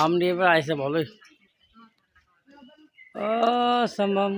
আম নিয়ে এবার আইসে ভালোই। ও সম্ভব।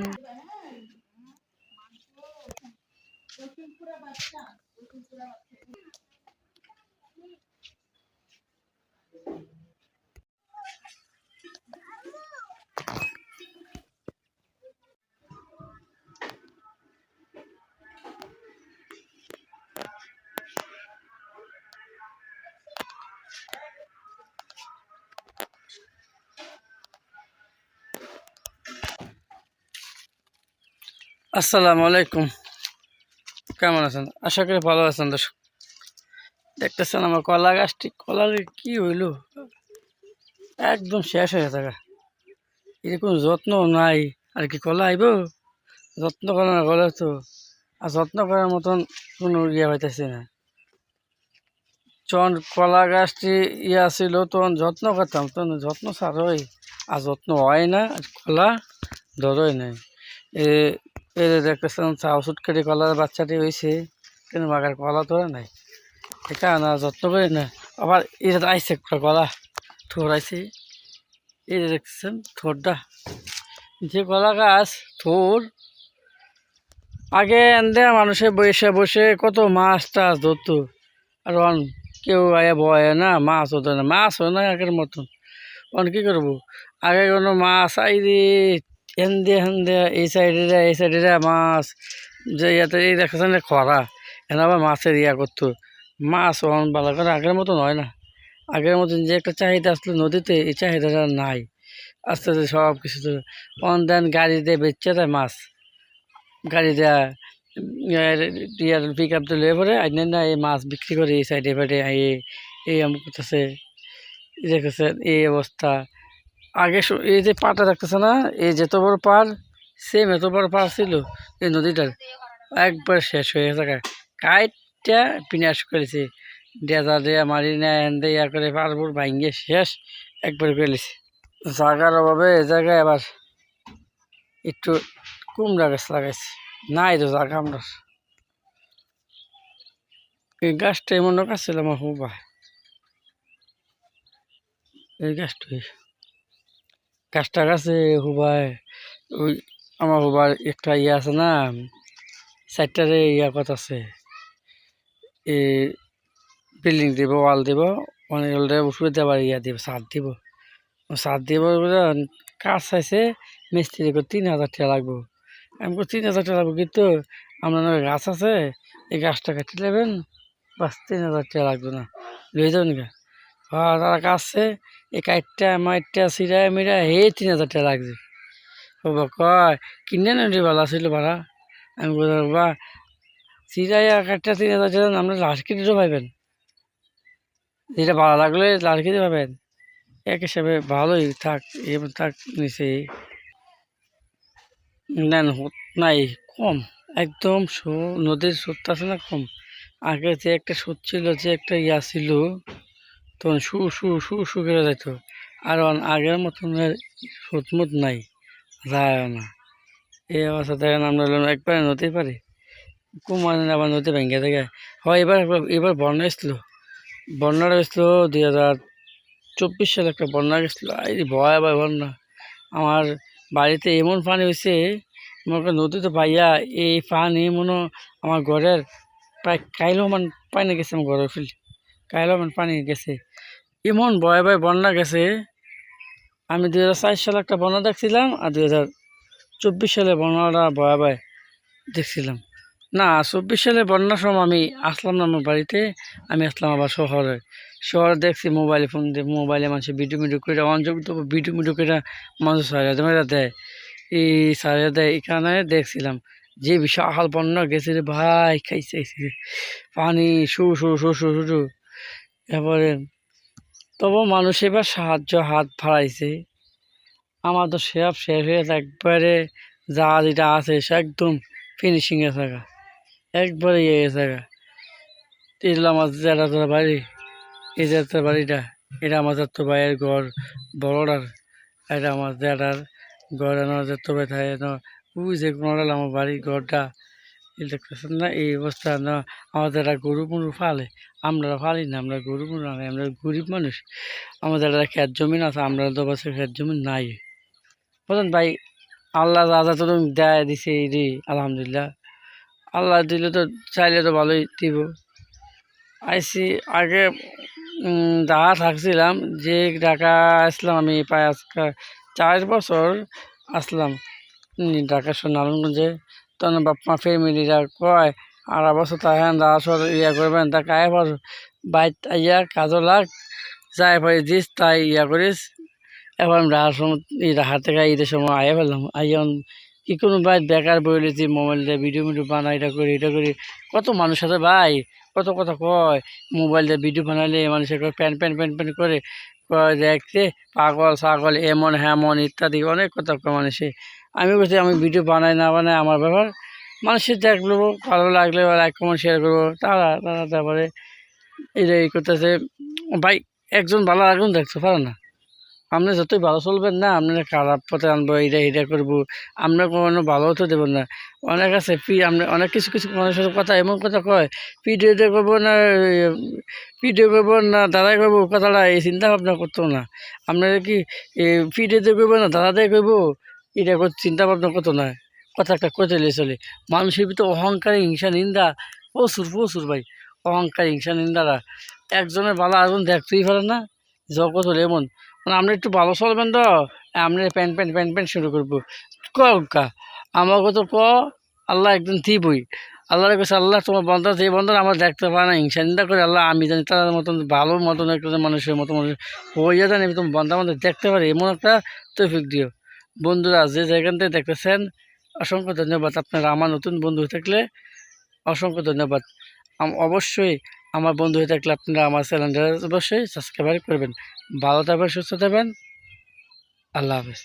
আসসালামু আলাইকুম, কেমন আছেন? আশা করি ভালো আছেন। দর্শক দেখতেছেন আমার কলা গাছটি, কলার কি হইলো, একদম শেষ হয়ে থাকা। এরকম যত্ন নাই, আর কি কলা আইব? যত্ন করা না করলে তো, আর যত্ন করার মতন কোনো ইয়ে হইতেছে না। যখন কলা গাছটি ইয়া ছিল তখন যত্ন করতাম, তখন যত্ন ছাড়ই, আর যত্ন হয় না, আর কলা ধরই নাই। এ এ দেখতেছেন চাও সুটকাটি কলার বাচ্চাটি হয়েছে, কিন্তু মাগার কলা ধরে নাই, এটা না যত্ন করি না। আবার এটা আইসে একটা কলা থোর আইছে, এই যে দেখতেছেন থোরটা, যে কলা গাছ থোর, আগে এনদে মানুষে বসে বসে কত মাছ টাছ ধরতো, আর কেউ আয়া বয় না, মাছ হতো না, মাছ হয় না আগের মতন। কি করবো, আগে কোনো মাছ আই রে হেন্দে হেন্দে, এই সাইডে মাছ, যে ইয়াতে এই দেখতেছেন খরা, এনে আবার মাছের ইয়া করতো। মাছ ভালো করে আগের মতন হয় না, আগের মতন যে একটা চাহিদা আসলো নদীতে, এই চাহিদাটা নাই। আস্তে আস্তে সব কিছু তো দেন গাড়ি দিয়ে বেচছে দেয় মাছ, গাড়ি দেয়া ইয়ার পিক আপ তো লয়ে পরে আইনে না এই মাছ বিক্রি করে এই সাইডে ফাইডে এই আমুক করতেছে, দেখতেছে এই অবস্থা। আগে এই যে পাটা দেখতেছে না, এই যত বড় পার, সেম এত বড় পার ছিল এই নদীটার, একবার শেষ হয়ে গেছে। কাইটটা বিনাশ করেছে, ডেজা দেয়া মারি না এনে ইয়া করে পারপুর ভাঙ্গে শেষ একবার ফেলেছে। জাগার অভাবে এ জায়গায় আবার একটু কুমড়া গাছ লাগাইছি, নাই তো জায়গা আমরা। এই গাছটা এমন গাছ ছিল আমার হুবা, এই গাছটা গাছে হুবায়, ওই আমার হুবার একটা ইয়ে আছে না, চারটারে ইয়া কত আছে, এই বিল্ডিং দিব, ওয়াল দিব, অনেক ওষুধ দেবার ইয়া দিব, সার দিব, সার দিব বলে কাজ চাইছে মিস্ত্রি করে 3,000 টাকা লাগবো। আমি 3,000 টাকা লাগবো, কিন্তু আপনার গাছ আছে, এই গাছটা কেটে নেবেন, বাস 3,000 টাকা লাগবে না, লয়ে যাবেন গা। হ্যাঁ তারা কাটছে, এই কাঠটা মাইটটা সিরায় মিরা 3,000 টাকা লাগছে। বাবা কয় কিনে নেই ভালো ছিল ভাড়া। আমি বললাম বাবা, সিরাইয়া কাঠটা 3,000 টাকা, আমরা লাশ কিনে পাইবেন, যেটা ভালো লাগলে লাশ কিনে পাবেন। এক হিসাবে ভালোই থাক, এবার থাক নিচে নেন নাই, কম একদম। নদীর স্রোতটা আছে না, কম। আগে যে একটা স্রোত ছিল, যে একটা ইয়া ছিল, তখন শু শু শু শু করে যেত, আর আগের মতন স্রোতমুত নাই, যায় না। এই অবস্থা দেখেন আমরা একবারে নদী পারি, কুমার আবার নদী ভেঙে থাকে। হয় এবার এবার বন্যা এসছিল, বন্যাটা এসছিল 2024 সালে একটা বন্যা গেছিলো, এই ভয়াবহ বন্যা। আমার বাড়িতে এমন পানি হয়েছে, মনে নদী তো পাইয়া এই পানি মনে আমার ঘরের প্রায় কাইলো মান পানি গেছে, আমার ঘরের ফিল্ড কাইলো মান পানি গেছে, এমন ভয়াবহ বন্যা গেছে। আমি 2004 সালে একটা বন্যা দেখছিলাম, আর 2024 সালে বন্যাটা ভয়াবহ দেখছিলাম। না 24 সালে বন্যার সময় আমি আসলাম না আমার বাড়িতে, আমি আসলাম আবার শহরে। শহরে দেখছি মোবাইলে, ফোন দিয়ে মোবাইলে মানুষ ভিডিও করে অঞ্চল তো ভিডিও করে মানুষ সারা দেয়, এই সারা দেয়, এখানে দেখছিলাম যে বিশাল বন্যা গেছে রে ভাই, খাইছে পানি শু শু শু শু শু শু। এরপরে তবু মানুষ এবার সাহায্য হাত বাড়াইছে। আমার তো সব শেষ হয়ে একবারে, যা যেটা আছে সে একদম ফিনিশিংয়ে থাকা, একবারে ইয়ে থাকা। এগুলো আমার জ্যাঠার বাড়ি, এই জ্যাঠার বাড়িটা, এটা আমার জ্যাঠতো ভাইয়ের ঘর বড়টার, এটা আমার জ্যাঠার ঘর, আমার জ্যাঠতো ভাই থাকে ওই যে কোনটা আমার বাড়ির ঘরটা, এই দেখতেছেন না, এই অবস্থা না। আমাদের একটা গরু মুরু ফালে, আমরা পারি না, আমরা গরু না, আমরা গরিব মানুষ। আমাদের একটা ক্ষেত জমি আছে, আমরা তো বছর ক্ষেত জমি নাই। বুঝলেন ভাই, আল্লাহ যা যা তো দেয় দিছে এই রে, আলহামদুলিল্লাহ। আল্লাহ দিলে তো, চাইলে তো ভালোই দিব। আইসি আগে ঢাকা থাকছিলাম, যে ঢাকা আসলাম আমি প্রায় আজকে 4 বছর আসলাম ঢাকা নারায়ণগঞ্জে। তখন বাপ মা ফ্যামিলিরা কয় 8 বছর থাকেন, 10 বছর ইয়া করবেন, তা কায়ে পর বাইত আইয়া কাজও লাগ যাই পরে দিস তাই ইয়া করিস। এখন রাহার সময় রাহার থেকে ঈদের সময় আয়া ফেললাম, আইয়া কি কোনো ভাই বেকার বলেছি, মোবাইল দিয়ে ভিডিও বানাই, এটা করি। কত মানুষ আছে ভাই, কত কথা কয়, মোবাইল দিয়ে ভিডিও বানাইলে মানুষের প্যান প্যান প্যান প্যান করে, কয় দেখতে পাগল ছাগল এমন হ্যামন ইত্যাদি অনেক কথা কয় মানুষে। আমি বলছি আমি ভিডিও বানাই না বানাই আমার ব্যাপার, মানুষের দেখলো ভালো লাগলে লাইক কমেন্ট শেয়ার করবো, তারা তারা তারপরে এই করতেছে। ভাই একজন ভালো একজন দেখতে পারে না, আপনি যতই ভালো চলবেন না, আপনার খারাপ পথে আনবো, এটা করবো, আমরা কোনো ভালো হতে দেবেন না। অনেক আছে আমরা অনেক কিছু কিছু মানুষের কথা এমন কথা কয়, ভিডিওতে করবো না, ভিডিও করবো না দাদাই করবো, কথাটা এই চিন্তা ভাবনা করতো না। আপনারা কি ভিডিওতে করবো না দাদাদের করবো, এটা চিন্তা ভাবনা করতো না। কথা একটা কথা চলে মানুষের ভিতরে অহংকারী হিংসা নিন্দা প্রচুর প্রচুর ভাই। অহংকার হিংসা নিন্দারা একজনের ভালো আগুন দেখতেই পারে না, জগৎ হলো এমন। মানে আমরা একটু ভালো চলবেন তো আমরা প্যান প্যান প্যান প্যান শুরু করবো। কা আমাকে তো আল্লাহ একদিন দিবই। আল্লাহর কাছে আল্লাহ তোমার বন্ধ যে বন্ধ আমার দেখতে পারে না, হিংসা নিন্দা করে আল্লাহ আমি জানি তার মতন ভালো মতন একটা মানুষের মতো মানুষ হইয়া জানি তুমি বন্ধা আমাদের দেখতে পারি, এমন একটা তৌফিক দিও। বন্ধুরা যে যেখান থেকে দেখতেছেন অসংখ্য ধন্যবাদ। আপনারা আমার নতুন বন্ধু হয়ে থাকলে অসংখ্য ধন্যবাদ। অবশ্যই আমার বন্ধু হয়ে থাকলে আপনারা আমার চ্যানেলটা অবশ্যই সাবস্ক্রাইব করবেন। ভালো থাকবেন, সুস্থ থাকবেন, আল্লাহ হাফেজ।